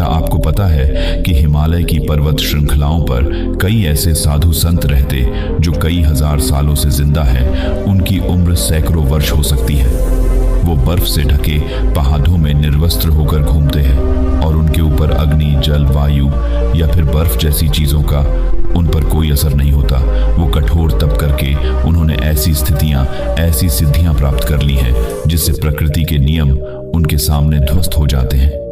क्या आपको पता है कि हिमालय की पर्वत श्रृंखलाओं पर कई ऐसे साधु संत रहते जो कई हजार सालों से जिंदा हैं। उनकी उम्र सैकड़ों वर्ष हो सकती है। वो बर्फ से ढके पहाड़ों में निर्वस्त्र होकर घूमते हैं और उनके ऊपर अग्नि, जल, वायु या फिर बर्फ जैसी चीजों का उन पर कोई असर नहीं होता। वो कठोर तप करके उन्होंने ऐसी स्थितियां, ऐसी सिद्धियां प्राप्त कर ली हैं जिससे प्रकृति के नियम उनके सामने ध्वस्त हो जाते हैं।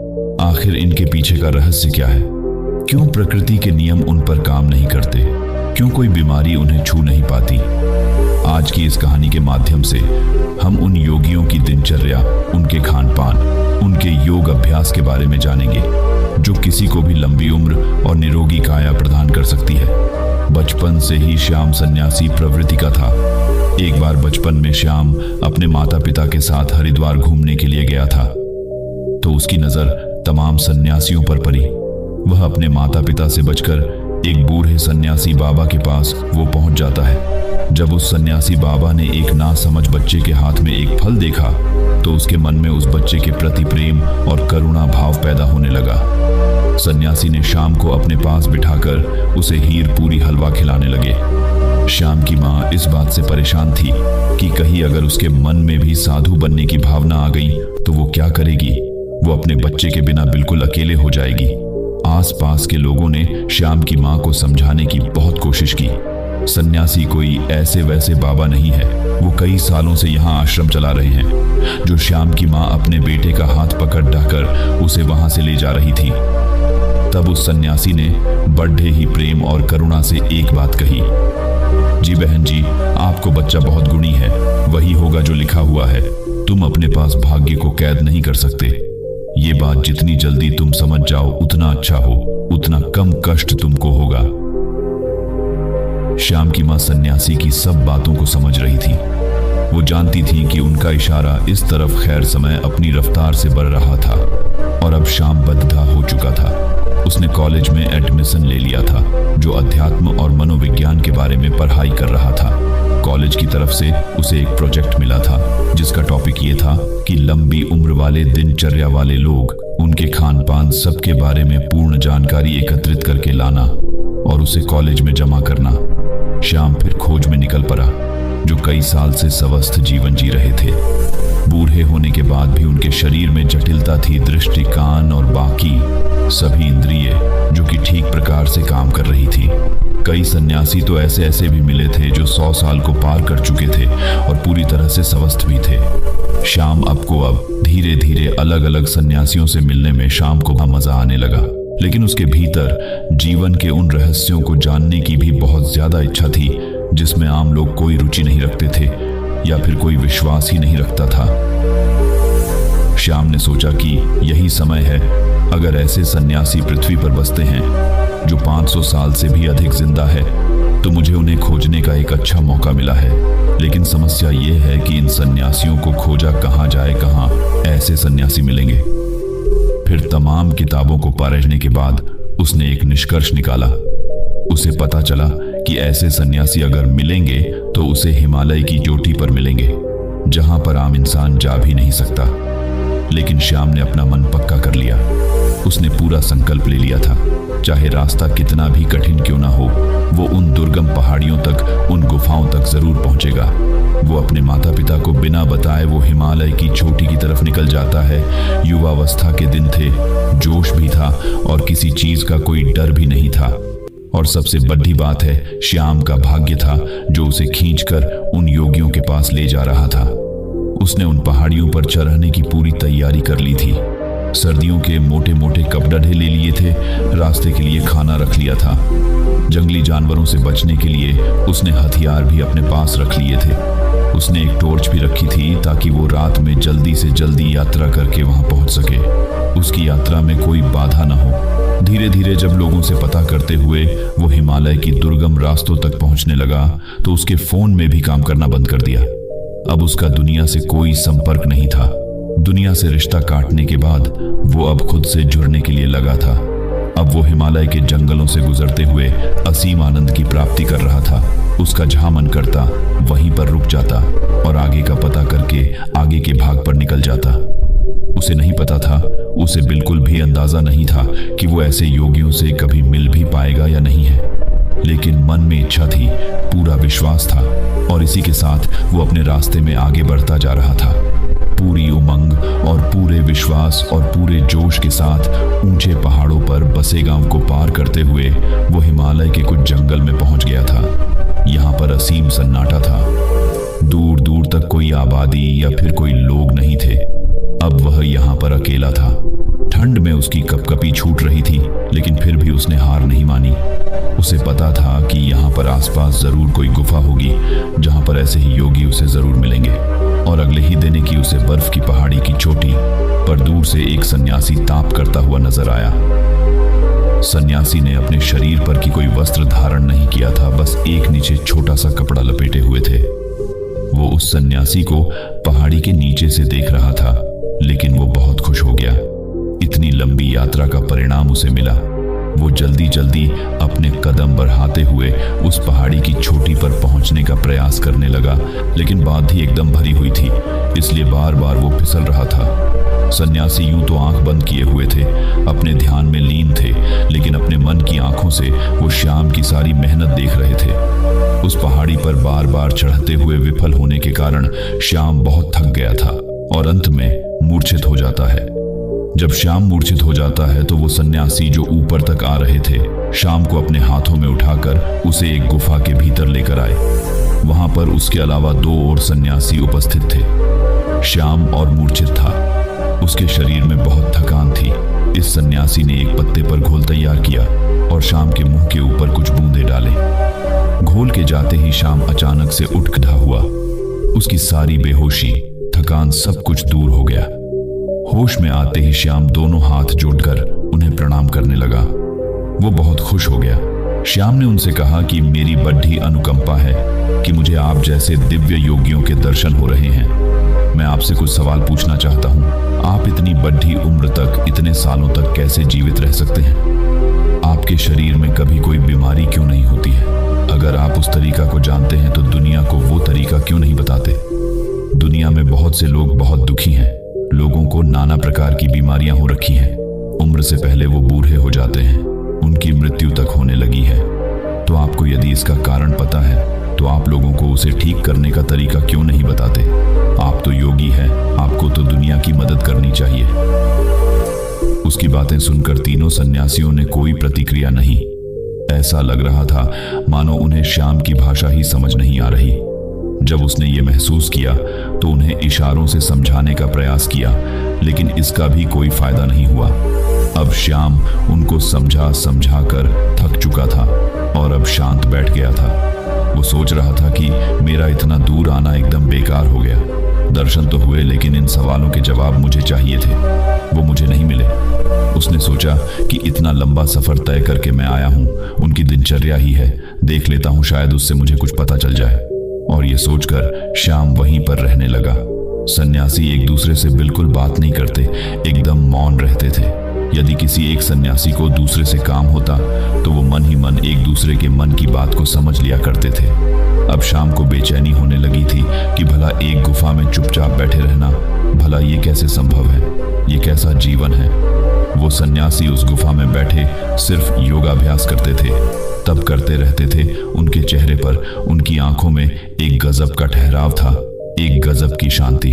आखिर इनके पीछे का रहस्य क्या है? क्यों प्रकृति के नियम उन पर काम नहीं करते? क्यों कोई बीमारी उन्हें छू नहीं पाती? आज की इस कहानी के माध्यम से हम उन योगियों की दिनचर्या, उनके खान पान, उनके योग अभ्यास के बारे में जानेंगे जो किसी को भी लंबी उम्र और निरोगी काया प्रदान कर सकती है। बचपन से ही श्याम सन्यासी प्रवृत्ति का था। एक बार बचपन में श्याम अपने माता पिता के साथ हरिद्वार घूमने के लिए गया था तो उसकी नजर तमाम सन्यासियों पर पड़ी। वह अपने माता पिता से बचकर एक बूढ़े सन्यासी बाबा के पास वो पहुंच जाता है। जब उस सन्यासी बाबा ने एक नासमझ बच्चे के हाथ में एक फल देखा तो उसके मन में उस बच्चे के प्रति प्रेम और करुणा भाव पैदा होने लगा। सन्यासी ने श्याम को अपने पास बिठाकर उसे हीर पूरी हलवा खिलाने लगे। श्याम की माँ इस बात से परेशान थी कि कहीं अगर उसके मन में भी साधु बनने की भावना आ गई तो वो क्या करेगी? वो अपने बच्चे के बिना बिल्कुल अकेले हो जाएगी। आसपास के लोगों ने श्याम की माँ को समझाने की बहुत कोशिश की। सन्यासी कोई ऐसे वैसे बाबा नहीं है। वो कई सालों से यहाँ आश्रम चला रहे हैं। जो श्याम की माँ अपने बेटे का हाथ पकड़ ढाकर उसे वहां से ले जा रही थी, तब उस सन्यासी ने बड़े ही प्रेम और करुणा से एक बात कही, जी बहन जी, आपको बच्चा बहुत गुणी है, वही होगा जो लिखा हुआ है। तुम अपने पास भाग्य को कैद नहीं कर सकते। ये बात जितनी जल्दी तुम समझ जाओ उतना अच्छा हो, उतना कम कष्ट तुमको होगा। श्याम की मां सन्यासी की सब बातों को समझ रही थी। वो जानती थी कि उनका इशारा इस तरफ खैर समय अपनी रफ्तार से बढ़ रहा था और अब श्याम बद्धा हो चुका था। उसने कॉलेज में एडमिशन ले लिया था जो अध्यात्म और मनोविज्ञान के बारे में पढ़ाई कर रहा था। कॉलेज की तरफ से उसे एक प्रोजेक्ट मिला था जिसका टॉपिक ये था कि लंबी उम्र वाले दिनचर्या वाले लोग, उनके खान पान, सबके बारे में पूर्ण जानकारी एकत्रित करके लाना और उसे कॉलेज में जमा करना। श्याम फिर खोज में निकल पड़ा। जो कई साल से स्वस्थ जीवन जी रहे थे, बूढ़े होने के बाद भी उनके शरीर में जटिलता थी। दृष्टि, कान और बाकी सभी इंद्रिय जो कि ठीक प्रकार से काम कर रही थी। कई सन्यासी तो ऐसे ऐसे भी मिले थे जो 100 साल को पार कर चुके थे और पूरी तरह से स्वस्थ भी थे। श्याम अब धीरे धीरे अलग अलग सन्यासियों से मिलने में श्याम को मजा आने लगा, लेकिन उसके भीतर जीवन के उन रहस्यों को जानने की भी बहुत ज्यादा इच्छा थी जिसमें आम लोग कोई रुचि नहीं रखते थे या फिर कोई विश्वास ही नहीं रखता था। श्याम ने सोचा कि यही समय है। अगर ऐसे सन्यासी पृथ्वी पर बसते हैं जो 500 साल से भी अधिक जिंदा है तो मुझे उन्हें खोजने का एक अच्छा मौका मिला है। लेकिन समस्या ये है कि इन सन्यासियों को खोजा कहाँ जाए, कहाँ ऐसे सन्यासी मिलेंगे। फिर तमाम किताबों को पढ़ने के बाद उसने एक निष्कर्ष निकाला। उसे पता चला कि ऐसे सन्यासी अगर मिलेंगे तो उसे हिमालय की चोटी पर मिलेंगे जहां पर आम इंसान जा भी नहीं सकता। लेकिन श्याम ने अपना मन पक्का कर लिया। उसने पूरा संकल्प ले लिया था, चाहे रास्ता कितना भी कठिन क्यों ना हो, वो उन दुर्गम पहाड़ियों तक, उन गुफाओं तक जरूर पहुंचेगा। वो अपने माता पिता को बिना बताए वो हिमालय की चोटी की तरफ निकल जाता है। युवावस्था के दिन थे, जोश भी था और किसी चीज का कोई डर भी नहीं था। और सबसे बड़ी बात है, श्याम का भाग्य था जो उसे खींचकर उन योगियों के पास ले जा रहा था। उसने उन पहाड़ियों पर चढ़ने की पूरी तैयारी कर ली थी। सर्दियों के मोटे मोटे कपड़े ले लिए थे, रास्ते के लिए खाना रख लिया था। जंगली जानवरों से बचने के लिए उसने हथियार भी अपने पास रख लिए थे। उसने एक टॉर्च भी रखी थी ताकि वो रात में जल्दी से जल्दी यात्रा करके वहां पहुंच सके, उसकी यात्रा में कोई बाधा न हो। धीरे धीरे जब लोगों से पता करते हुए वो हिमालय की दुर्गम रास्तों तक पहुंचने लगा तो उसके फोन में भी काम करना बंद कर दिया। अब उसका दुनिया से कोई संपर्क नहीं था। दुनिया से रिश्ता काटने के बाद वो अब खुद से जुड़ने के लिए लगा था। अब वो हिमालय के जंगलों से गुजरते हुए असीम आनंद की प्राप्ति कर रहा था। उसका जहां मन करता वहीं पर रुक जाता और आगे का पता करके आगे के भाग पर निकल जाता। उसे नहीं पता था, उसे बिल्कुल भी अंदाजा नहीं था कि वो ऐसे योगियों से कभी मिल भी पाएगा या नहीं है। लेकिन मन में इच्छा थी, पूरा विश्वास था, और इसी के साथ वो अपने रास्ते में आगे बढ़ता जा रहा था। पूरी उमंग और पूरे विश्वास और पूरे जोश के साथ ऊंचे पहाड़ों पर बसे गांव को पार करते हुए वो हिमालय के कुछ जंगल में पहुंच गया था। यहाँ पर असीम सन्नाटा था। दूर दूर तक कोई आबादी या फिर कोई लोग नहीं थे। अब वह यहाँ पर अकेला था। ठंड में उसकी कपकपी छूट रही थी, लेकिन फिर भी उसने हार नहीं मानी। उसे पता था कि यहाँ पर आसपास जरूर कोई गुफा होगी जहाँ पर ऐसे ही योगी उसे जरूर मिलेंगे। और अगले ही दिन की उसे बर्फ की पहाड़ी की चोटी पर दूर से एक सन्यासी ताप करता हुआ नजर आया। सन्यासी ने अपने शरीर पर की कोई वस्त्र धारण नहीं किया था, बस एक नीचे छोटा सा कपड़ा लपेटे हुए थे। वो उस सन्यासी को पहाड़ी के नीचे से देख रहा था, लेकिन वो बहुत खुश हो गया। इतनी लंबी यात्रा का परिणाम उसे मिला। वो जल्दी जल्दी अपने कदम बढ़ाते हुए उस पहाड़ी की चोटी पर पहुंचने का प्रयास करने लगा, लेकिन बात ही एकदम भरी हुई थी, इसलिए बार बार वो फिसल रहा था। सन्यासी यूं तो आंख बंद किए हुए थे, अपने ध्यान में लीन थे, लेकिन अपने मन की आंखों से वो श्याम की सारी मेहनत देख रहे थे। उस पहाड़ी पर बार बार चढ़ते हुए विफल होने के कारण श्याम बहुत थक गया था और अंत में मूर्छित हो जाता है। जब श्याम मूर्छित हो जाता है तो वो सन्यासी जो ऊपर तक आ रहे थे, श्याम को अपने हाथों में उठाकर उसे एक गुफा के भीतर लेकर आए। वहां पर उसके अलावा 2 और सन्यासी उपस्थित थे। श्याम और मूर्छित था, उसके शरीर में बहुत थकान थी। इस सन्यासी ने एक पत्ते पर घोल तैयार किया और श्याम के मुंह के ऊपर कुछ बूंदे डाले। घोल के जाते ही श्याम अचानक से उठ खड़ा हुआ। उसकी सारी बेहोशी, थकान सब कुछ दूर हो गया। होश में आते ही श्याम दोनों हाथ जोड़कर उन्हें प्रणाम करने लगा। वो बहुत खुश हो गया। श्याम ने उनसे कहा कि मेरी बड़ी अनुकंपा है कि मुझे आप जैसे दिव्य योगियों के दर्शन हो रहे हैं। मैं आपसे कुछ सवाल पूछना चाहता हूँ। आप इतनी बड़ी उम्र तक, इतने सालों तक कैसे जीवित रह सकते हैं? आपके शरीर में कभी कोई बीमारी क्यों नहीं होती है? अगर आप उस तरीका को जानते हैं तो दुनिया को वो तरीका क्यों नहीं बताते? दुनिया में बहुत से लोग बहुत दुखी हैं। लोगों को नाना प्रकार की बीमारियां हो रखी हैं। उम्र से पहले वो बूढ़े हो जाते हैं, उनकी मृत्यु तक होने लगी है। तो आपको यदि इसका कारण पता है तो आप लोगों को उसे ठीक करने का तरीका क्यों नहीं बताते? आप तो योगी हैं, आपको तो दुनिया की मदद करनी चाहिए। उसकी बातें सुनकर तीनों सन्यासियों ने कोई प्रतिक्रिया नहीं। ऐसा लग रहा था मानो उन्हें श्याम की भाषा ही समझ नहीं आ रही। जब उसने ये महसूस किया तो उन्हें इशारों से समझाने का प्रयास किया, लेकिन इसका भी कोई फायदा नहीं हुआ। अब श्याम उनको समझा कर थक चुका था और अब शांत बैठ गया था। वो सोच रहा था कि मेरा इतना दूर आना एकदम बेकार हो गया। दर्शन तो हुए, लेकिन इन सवालों के जवाब मुझे चाहिए थे, वो मुझे नहीं मिले। उसने सोचा कि इतना लंबा सफर तय करके मैं आया हूँ, उनकी दिनचर्या ही है, देख लेता हूँ, शायद उससे मुझे कुछ पता चल जाए। और ये सोचकर श्याम वहीं पर रहने लगा। सन्यासी एक दूसरे से बिल्कुल बात नहीं करते, एकदम मौन रहते थे। यदि किसी एक सन्यासी को दूसरे से काम होता तो वो मन ही मन एक दूसरे के मन की बात को समझ लिया करते थे। अब शाम को बेचैनी होने लगी थी कि भला एक गुफा में चुपचाप बैठे रहना, भला ये कैसे संभव है? ये कैसा जीवन है? वो सन्यासी उस गुफा में बैठे सिर्फ योगाभ्यास करते थे, तब करते रहते थे। उनके चेहरे पर, उनकी आंखों में एक गजब का ठहराव था, एक गजब की शांति।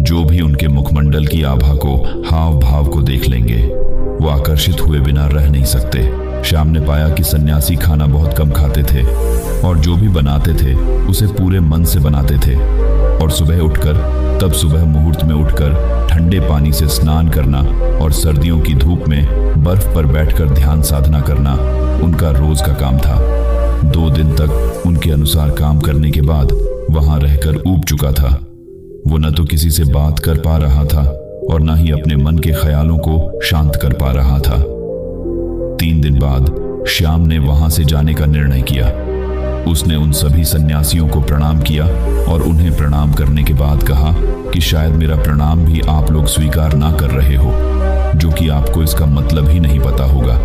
जो भी उनके मुखमंडल की आभा को, हाव भाव को देख लेंगे, वो आकर्षित हुए बिना रह नहीं सकते। श्याम ने पाया कि सन्यासी खाना बहुत कम खाते थे और जो भी बनाते थे उसे पूरे मन से बनाते थे। और सुबह सुबह मुहूर्त में उठकर ठंडे पानी से स्नान करना और सर्दियों की धूप में बर्फ पर बैठकर ध्यान साधना करना उनका रोज का काम था। 2 दिन तक उनके अनुसार काम करने के बाद वहां रहकर ऊब चुका था। वो न तो किसी से बात कर पा रहा था और न ही अपने मन के ख्यालों को शांत कर पा रहा था। 3 दिन बाद श्याम ने वहां से जाने का निर्णय किया। उसने उन सभी सन्यासियों को प्रणाम किया और उन्हें प्रणाम करने के बाद कहा कि शायद मेरा प्रणाम भी आप लोग स्वीकार ना कर रहे हो, जो कि आपको इसका मतलब ही नहीं पता होगा,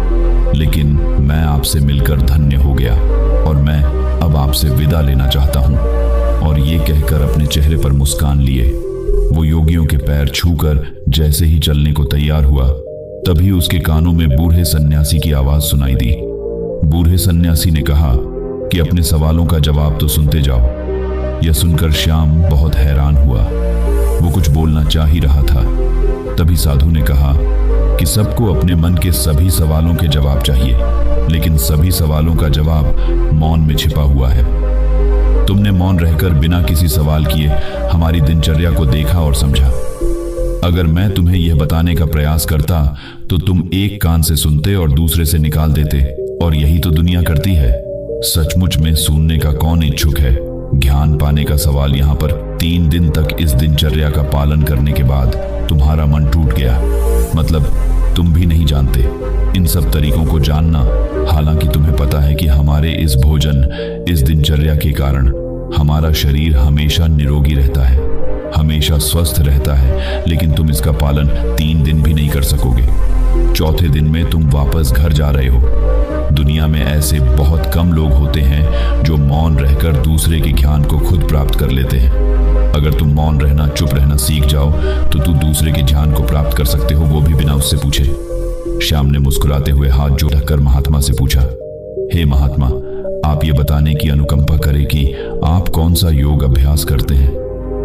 लेकिन मैं आपसे मिलकर धन्य हो गया और मैं अब आपसे विदा लेना चाहता हूं। और ये कहकर अपने चेहरे पर मुस्कान लिए वो योगियों के पैर छूकर जैसे ही चलने को तैयार हुआ, तभी उसके कानों में बूढ़े सन्यासी की आवाज सुनाई दी। बूढ़े सन्यासी ने कहा कि अपने सवालों का जवाब तो सुनते जाओ। यह सुनकर श्याम बहुत हैरान हुआ। वो कुछ बोलना चाह ही रहा था, तभी साधु ने कहा कि सबको अपने मन के सभी सवालों के जवाब चाहिए, लेकिन सभी सवालों का जवाब मौन में छिपा हुआ है। तुमने मौन रहकर बिना किसी सवाल किए हमारी दिनचर्या को देखा और समझा। अगर मैं तुम्हें यह बताने का प्रयास करता तो तुम एक कान से सुनते और दूसरे से निकाल देते, और यही तो दुनिया करती है। सचमुच में सुनने का कौन इच्छुक है? ज्ञान पाने का सवाल यहाँ पर 3 दिन तक इस दिनचर्या का पालन करने के बाद तुम्हारा मन टूट गया, मतलब तुम भी नहीं जानते इन सब तरीकों को जानना। हालांकि तुम्हें पता है कि हमारे इस भोजन, इस दिनचर्या के कारण हमारा शरीर हमेशा निरोगी रहता है, हमेशा स्वस्थ रहता है, लेकिन तुम इसका पालन 3 दिन भी नहीं कर सकोगे। 4थे दिन में तुम वापस घर जा रहे हो। दुनिया में ऐसे बहुत कम लोग होते हैं जो मौन रहकर दूसरे के ज्ञान को खुद प्राप्त कर लेते हैं। अगर तुम मौन रहना, चुप रहना सीख जाओ तो तू दूसरे के ज्ञान को प्राप्त कर सकते हो, वो भी बिना उससे पूछे। श्याम ने मुस्कुराते हुए हाथ जोड़कर महात्मा से पूछा, हे महात्मा, आप ये बताने की अनुकंपा करें कि आप कौन सा योग अभ्यास करते हैं?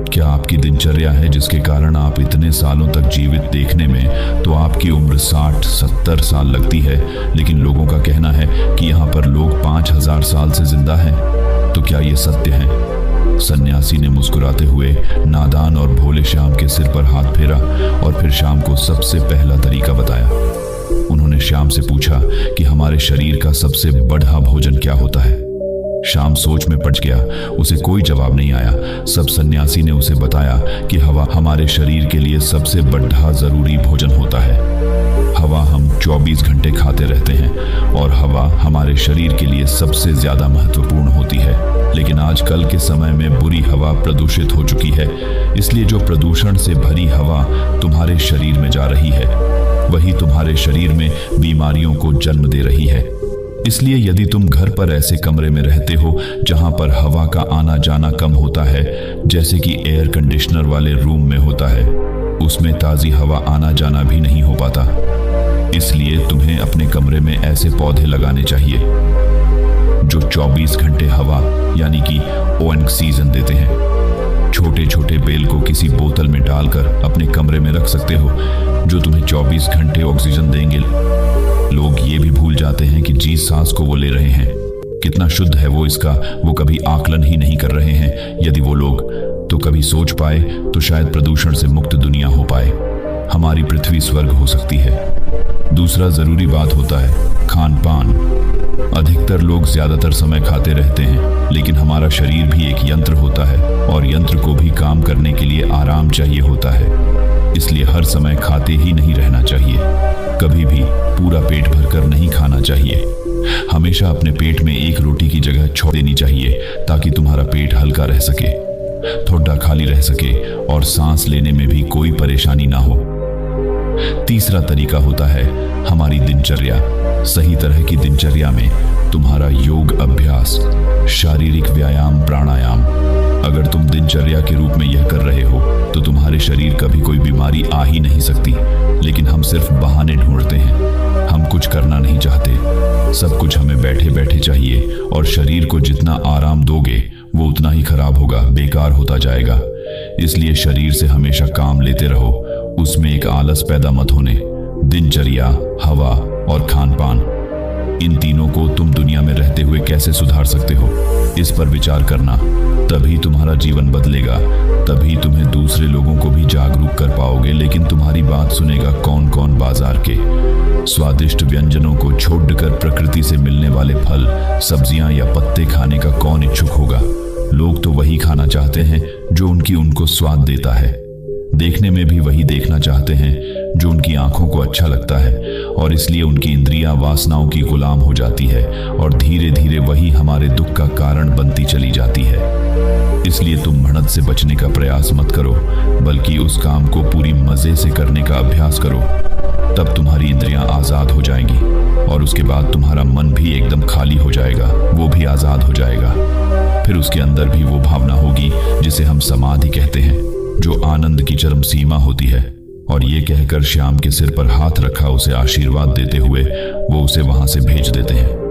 क्या आपकी दिनचर्या है जिसके कारण आप इतने सालों तक जीवित? देखने में तो आपकी उम्र 60-70 साल लगती है, लेकिन लोगों का कहना है कि यहाँ पर लोग 5000 साल से जिंदा हैं। तो क्या ये सत्य है? सन्यासी ने मुस्कुराते हुए नादान और भोले श्याम के सिर पर हाथ फेरा और फिर श्याम को सबसे पहला तरीका बताया। उन्होंने श्याम से पूछा कि हमारे शरीर का सबसे बड़ा भोजन क्या होता है? श्याम सोच में पड़ गया, उसे कोई जवाब नहीं आया। सब सन्यासी ने उसे बताया कि हवा हमारे शरीर के लिए सबसे बड़ा जरूरी भोजन होता है। हवा हम 24 घंटे खाते रहते हैं और हवा हमारे शरीर के लिए सबसे ज्यादा महत्वपूर्ण होती है। लेकिन आजकल के समय में बुरी हवा प्रदूषित हो चुकी है, इसलिए जो प्रदूषण से भरी हवा तुम्हारे शरीर में जा रही है, वही तुम्हारे शरीर में बीमारियों को जन्म दे रही है। इसलिए यदि तुम घर पर ऐसे कमरे में रहते हो जहां पर हवा का आना जाना कम होता है, जैसे कि एयर कंडीशनर वाले रूम में होता है, उसमें ताजी हवा आना जाना भी नहीं हो पाता। इसलिए तुम्हें अपने कमरे में ऐसे पौधे लगाने चाहिए जो 24 घंटे हवा यानी कि ऑक्सीजन देते हैं। छोटे छोटे बेल को किसी बोतल में डालकर अपने कमरे में रख सकते हो, जो तुम्हें 24 घंटे ऑक्सीजन देंगे। लोग ये भी भूल जाते हैं कि जिस सांस को वो ले रहे हैं कितना शुद्ध है वो कभी आकलन ही नहीं कर रहे हैं। यदि वो लोग तो कभी सोच पाए तो शायद प्रदूषण से मुक्त दुनिया हो पाए, हमारी पृथ्वी स्वर्ग हो सकती है। दूसरा जरूरी बात होता है खान पान। अधिकतर लोग ज्यादातर समय खाते रहते हैं, लेकिन हमारा शरीर भी एक यंत्र होता है और यंत्र को भी काम करने के लिए आराम चाहिए होता है। इसलिए हर समय खाते ही नहीं रहना चाहिए, कभी भी पूरा पेट भरकर नहीं खाना चाहिए। हमेशा अपने पेट में एक रोटी की जगह छोड़ देनी चाहिए ताकि तुम्हारा पेट हल्का रह सके, थोड़ा खाली रह सके और सांस लेने में भी कोई परेशानी ना हो। तीसरा तरीका होता है हमारी दिनचर्या। सही तरह की दिनचर्या में तुम्हारा योग अभ्यास, शारीरिक व्यायाम, प्राणायाम। अगर तुम दिनचर्या के रूप में यह कर रहे हो तो तुम्हारे शरीर कभी कोई बीमारी आ ही नहीं सकती। लेकिन हम सिर्फ बहाने ढूंढते हैं, हम कुछ करना नहीं चाहते। सब कुछ हमें बैठे बैठे चाहिए और शरीर को जितना आराम दोगे वो उतना ही खराब होगा, बेकार होता जाएगा। इसलिए शरीर से हमेशा काम लेते रहो, उसमें एक आलस पैदा मत होने। दिनचर्या, हवा और खान पान, इन तीनों को तुम दुनिया में रहते हुए कैसे सुधार सकते हो, इस पर विचार करना। तभी तुम्हारा जीवन बदलेगा, तभी तुम्हें दूसरे लोगों को भी जागरूक कर पाओगे। लेकिन तुम्हारी बात सुनेगा कौन कौन? बाजार के स्वादिष्ट व्यंजनों को छोड़कर प्रकृति से मिलने वाले फल, सब्जियां या पत्ते खाने का कौन इच्छुक होगा? लोग तो वही खाना चाहते हैं जो उनको स्वाद देता है। देखने में भी वही देखना चाहते हैं जो उनकी आंखों को अच्छा लगता है, और इसलिए उनकी इंद्रियां वासनाओं की गुलाम हो जाती है और धीरे धीरे वही हमारे दुख का कारण बनती चली जाती है। इसलिए तुम भड़क से बचने का प्रयास मत करो, बल्कि उस काम को पूरी मजे से करने का अभ्यास करो। तब तुम्हारी इंद्रियां आजाद हो जाएंगी और उसके बाद तुम्हारा मन भी एकदम खाली हो जाएगा, वो भी आजाद हो जाएगा। फिर उसके अंदर भी वो भावना होगी जिसे हम समाधि कहते हैं। जो आनंद की चरम सीमा होती है। और ये कहकर श्याम के सिर पर हाथ रखा उसे आशीर्वाद देते हुए वो उसे वहां से भेज देते हैं।